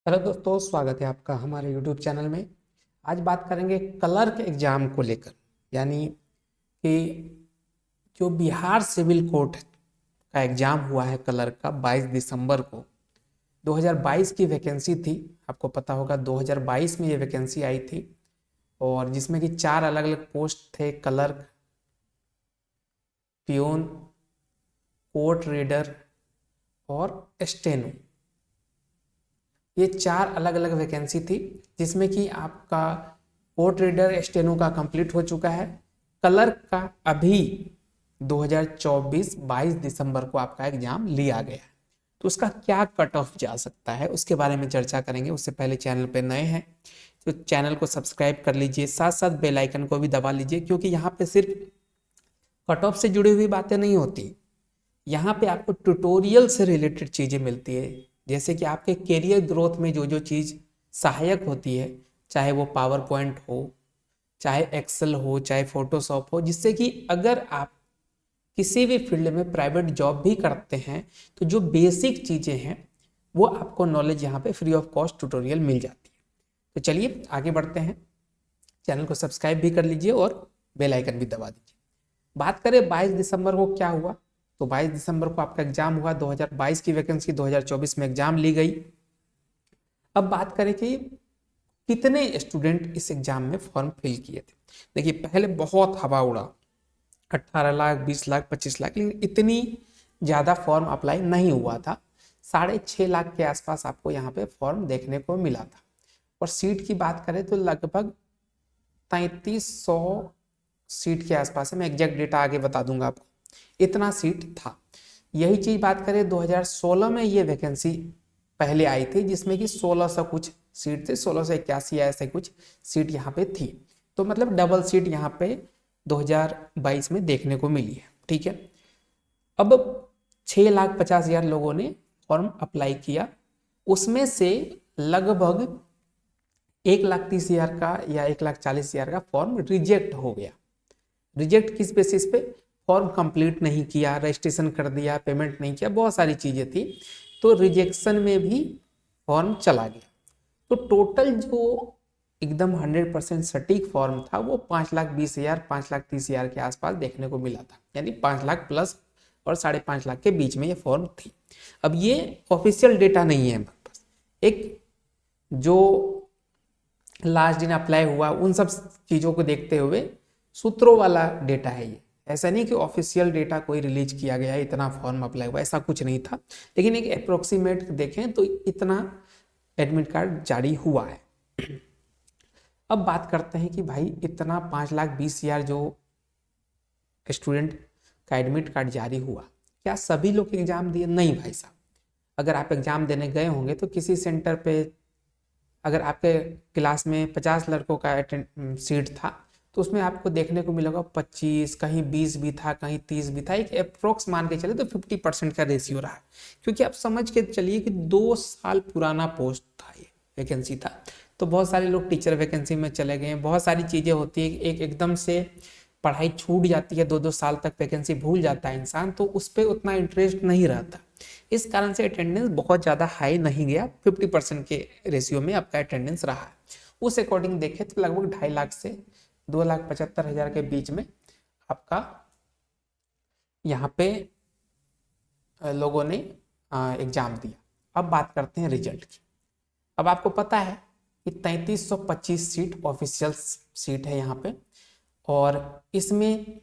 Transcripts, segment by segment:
Hello दोस्तों, स्वागत है आपका हमारे यूट्यूब चैनल में। आज बात करेंगे क्लर्क एग्जाम को लेकर, यानी कि जो बिहार सिविल कोर्ट का एग्जाम हुआ है क्लर्क का 22 दिसंबर को। 2022 की वैकेंसी थी, आपको पता होगा 2022 में ये वैकेंसी आई थी, और जिसमें कि 4 अलग अलग पोस्ट थे: क्लर्क, पियून, कोर्ट रीडर और स्टेनो। ये 4 अलग अलग वैकेंसी थी, जिसमें कि आपका कोर्ट रीडर स्टेनो का कंप्लीट हो चुका है। क्लर्क का अभी 2024 22 दिसंबर को आपका एग्जाम लिया गया है, तो उसका क्या कट ऑफ जा सकता है उसके बारे में चर्चा करेंगे। उससे पहले चैनल पे नए हैं तो चैनल को सब्सक्राइब कर लीजिए, साथ साथ बेल आइकन को भी दबा लीजिए, क्योंकि यहाँ पे सिर्फ कट ऑफ से जुड़ी हुई बातें नहीं होती, यहाँ पे आपको ट्यूटोरियल से रिलेटेड चीज़ें मिलती है। जैसे कि आपके करियर ग्रोथ में जो जो चीज़ सहायक होती है, चाहे वो पावर पॉइंट हो, चाहे एक्सेल हो, चाहे फोटोशॉप हो, जिससे कि अगर आप किसी भी फील्ड में प्राइवेट जॉब भी करते हैं तो जो बेसिक चीज़ें हैं वो आपको नॉलेज यहाँ पे फ्री ऑफ कॉस्ट ट्यूटोरियल मिल जाती है। तो चलिए आगे बढ़ते हैं, चैनल को सब्सक्राइब भी कर लीजिए और बेल आइकन भी दबा दीजिए। बात करें 22 दिसंबर को क्या हुआ, तो 22 दिसंबर को आपका एग्जाम हुआ। 2022 की वैकेंसी 2024 में एग्जाम ली गई। अब बात करें कि कितने स्टूडेंट इस एग्जाम में फॉर्म फिल किए थे। देखिए, पहले बहुत हवा उड़ा, 18 लाख, 20 लाख, 25 लाख, लेकिन इतनी ज़्यादा फॉर्म अप्लाई नहीं हुआ था। 6.5 लाख के आसपास आपको यहाँ पे फॉर्म देखने को मिला था। और सीट की बात करें तो लगभग 3300 सीट के आसपास है। मैं एग्जैक्ट डेटा आगे बता दूंगा आपको, इतना सीट था। यही चीज बात करें 2016 में ये वैकेंसी पहले आई थी, जिसमें कि 1600 कुछ सीट थे, 1681 या ऐसे कुछ सीट यहाँ पे थी। तो मतलब डबल सीट यहाँ पे 2022 में देखने को मिली है। ठीक है, अब 6,50,000 लोगों ने फॉर्म अप्लाई किया, उसमें से लगभग 1,30,000 का या 1,40,000 का फॉर्म रिजेक्ट हो गया। रिजेक्ट किस बेसिस पे? फॉर्म कंप्लीट नहीं किया, रजिस्ट्रेशन कर दिया, पेमेंट नहीं किया, बहुत सारी चीज़ें थी, तो रिजेक्शन में भी फॉर्म चला गया। तो टोटल जो एकदम 100% सटीक फॉर्म था वो 5,20,000 5,30,000 के आसपास देखने को मिला था, यानी 5 लाख प्लस और 5.5 लाख के बीच में ये फॉर्म थी। अब ये ऑफिशियल डेटा नहीं है, बस एक जो लास्ट दिन अप्लाई हुआ उन सब चीज़ों को देखते हुए सूत्रों वाला डेटा है ये। ऐसा नहीं कि ऑफिशियल डेटा कोई रिलीज किया गया है, इतना फॉर्म अप्लाई हुआ, ऐसा कुछ नहीं था। लेकिन एक अप्रोक्सीमेट देखें तो इतना एडमिट कार्ड जारी हुआ है। अब बात करते हैं कि भाई इतना 5,20,000 जो स्टूडेंट का एडमिट कार्ड जारी हुआ, क्या सभी लोग एग्जाम दिए? नहीं भाई साहब। अगर आप एग्जाम देने गए होंगे तो किसी सेंटर पे अगर आपके क्लास में 50 लड़कों का सीट था तो उसमें आपको देखने को मिलेगा 25, कहीं 20 भी था, कहीं 30 भी था। एक अप्रोक्स मान के चले तो 50% का रेशियो रहा, क्योंकि आप समझ के चलिए कि 2 साल पुराना पोस्ट था, ये वैकेंसी था। तो बहुत सारे लोग टीचर वैकेंसी में चले गए, बहुत सारी चीज़ें होती है, एक एकदम से पढ़ाई छूट जाती है, 2-2 साल तक वैकेंसी भूल जाता है इंसान, तो उस पर उतना इंटरेस्ट नहीं रहता। इस कारण से अटेंडेंस बहुत ज़्यादा हाई नहीं गया, 50% के रेशियो में आपका अटेंडेंस रहा है। उस अकॉर्डिंग देखें तो लगभग 2.5 लाख से 2,75,000 के बीच में आपका यहाँ पे लोगों ने एग्जाम दिया। अब बात करते हैं रिजल्ट की। अब आपको पता है कि 3,325 सीट ऑफिशियल सीट है यहाँ पे, और इसमें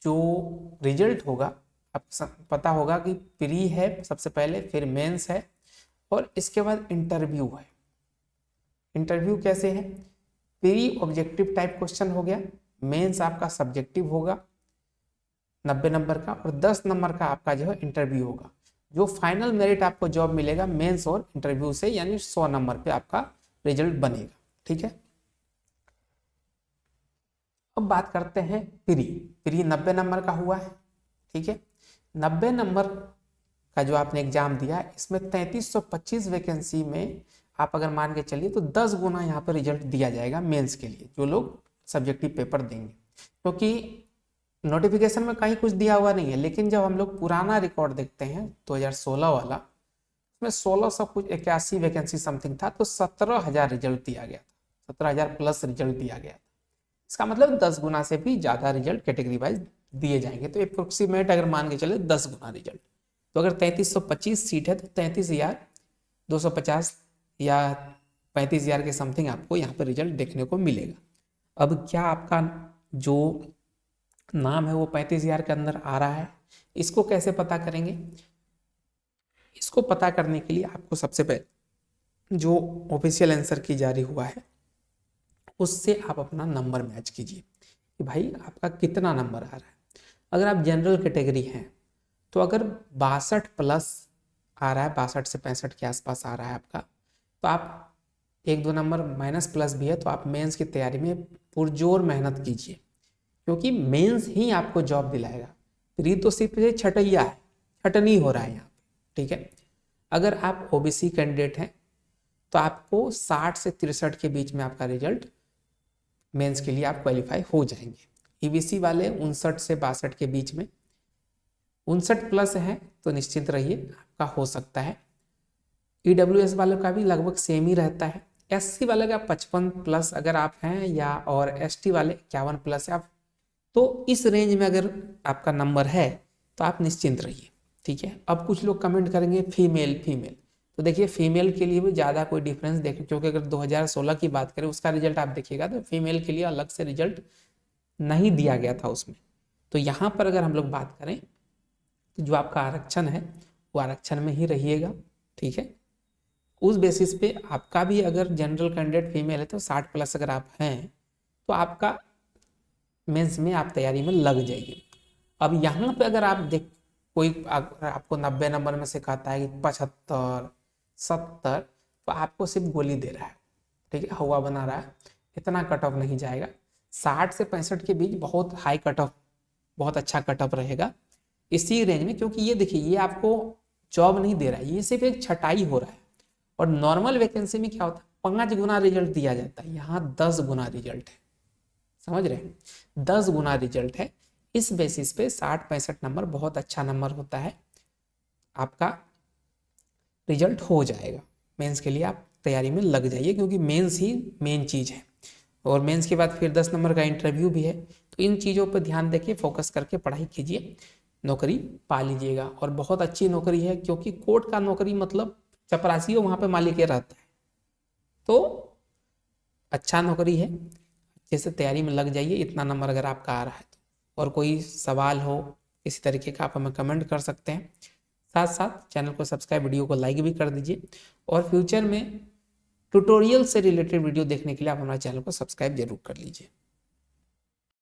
जो रिजल्ट होगा आपको पता होगा कि प्री है सबसे पहले, फिर मेंस है, और इसके बाद इंटरव्यू है। इंटरव्यू कैसे है? प्री ऑब्जेक्टिव टाइप क्वेश्चन हो गया, मेंस आपका सब्जेक्टिव होगा 90 नंबर का, और 10 नंबर का आपका जो है इंटरव्यू होगा। जो फाइनल मेरिट आपको जॉब मिलेगा मेंस और इंटरव्यू से, यानी 100 नंबर पे आपका रिजल्ट बनेगा। ठीक है, अब बात करते हैं प्री। प्री 90 नंबर का हुआ है। ठीक है, 90 नंबर का जो आपने एग्जाम दिया, इसमें 3,325 वैकेंसी में आप अगर मान के चलिए तो 10 गुना यहाँ पर रिजल्ट दिया जाएगा मेंस के लिए, जो लोग सब्जेक्टिव पेपर देंगे। क्योंकि नोटिफिकेशन में कहीं कुछ दिया हुआ नहीं है, लेकिन जब हम लोग पुराना रिकॉर्ड देखते हैं 2016 वाला, उसमें 1600 कुछ 81 वैकेंसी समथिंग था, तो 17,000 रिजल्ट दिया गया था, 17,000 प्लस रिजल्ट दिया गया था। इसका मतलब 10 गुना से भी ज़्यादा रिजल्ट कैटेगरी वाइज दिए जाएंगे। तो अप्रोक्सीमेट अगर मान के चले 10 गुना रिजल्ट, तो अगर 3325 सीट है तो 33,250 या 35,000 के समथिंग आपको यहाँ पर रिजल्ट देखने को मिलेगा। अब क्या आपका जो नाम है वो 35,000 के अंदर आ रहा है, इसको कैसे पता करेंगे? इसको पता करने के लिए आपको सबसे पहले जो ऑफिशियल आंसर की जारी हुआ है उससे आप अपना नंबर मैच कीजिए कि भाई आपका कितना नंबर आ रहा है। अगर आप जनरल कैटेगरी हैं तो अगर 62 प्लस आ रहा है, 62 से 65 के आसपास आ रहा है आपका, तो आप 1-2 नंबर माइनस प्लस भी है तो आप मेंस की तैयारी में पुरजोर मेहनत कीजिए, क्योंकि मेंस ही आपको जॉब दिलाएगा। प्री तो सिर्फ छटैया है, छटनी हो रहा है यहाँ पे, ठीक है। अगर आप ओबीसी कैंडिडेट हैं तो आपको 60 से 63 के बीच में आपका रिजल्ट मेंस के लिए आप क्वालिफाई हो जाएंगे। ईबीसी वाले 59 से 62 के बीच में, 59 प्लस है तो निश्चिंत रहिए आपका हो सकता है। ईडब्ल्यूएस वालों का भी लगभग सेम ही रहता है। एससी वाले का 55 प्लस अगर आप हैं, या और एसटी वाले 51 प्लस है आप, तो इस रेंज में अगर आपका नंबर है तो आप निश्चिंत रहिए, ठीक है। अब कुछ लोग कमेंट करेंगे फीमेल फीमेल, तो देखिए फीमेल के लिए भी ज़्यादा कोई डिफरेंस देखें, क्योंकि अगर 2016 की बात करें उसका रिजल्ट आप देखिएगा तो फीमेल के लिए अलग से रिजल्ट नहीं दिया गया था उसमें। तो यहाँ पर अगर हम लोग बात करें तो जो आपका आरक्षण है वो आरक्षण में ही रहिएगा, ठीक है। उस बेसिस पे आपका भी अगर जनरल कैंडिडेट फीमेल है तो 60 प्लस अगर आप हैं तो आपका मेंस में आप तैयारी में लग जाइए। अब यहाँ पे अगर आप देख कोई अगर आपको 90 नंबर में से कहता है कि 75 70, तो आपको सिर्फ गोली दे रहा है, ठीक है, हवा बना रहा है, इतना कट ऑफ नहीं जाएगा। 60 से 65 के बीच बहुत हाई कट ऑफ, बहुत अच्छा कट ऑफ रहेगा इसी रेंज में, क्योंकि ये देखिए ये आपको जॉब नहीं दे रहा है, ये सिर्फ एक छटाई हो रहा है। और नॉर्मल वैकेंसी में क्या होता है 5 गुना रिजल्ट दिया जाता है, यहाँ 10 गुना रिजल्ट है, समझ रहे हैं, 10 गुना रिजल्ट है। इस बेसिस पे 60-65 नंबर बहुत अच्छा नंबर होता है, आपका रिजल्ट हो जाएगा। मेंस के लिए आप तैयारी में लग जाइए, क्योंकि मेंस ही मेन चीज़ है, और मेंस के बाद फिर 10 नंबर का इंटरव्यू भी है। तो इन चीज़ों पर ध्यान देके फोकस करके पढ़ाई कीजिए, नौकरी पा लीजिएगा। और बहुत अच्छी नौकरी है, क्योंकि कोर्ट का नौकरी मतलब चपरासी हो, वहाँ पे मालिक रहता है, तो अच्छा नौकरी है, अच्छे से तैयारी में लग जाइए। इतना नंबर अगर आपका आ रहा है तो, और कोई सवाल हो किसी तरीके का आप हमें कमेंट कर सकते हैं। साथ साथ चैनल को सब्सक्राइब, वीडियो को लाइक भी कर दीजिए, और फ्यूचर में ट्यूटोरियल से रिलेटेड वीडियो देखने के लिए आप हमारे चैनल को सब्सक्राइब जरूर कर लीजिए।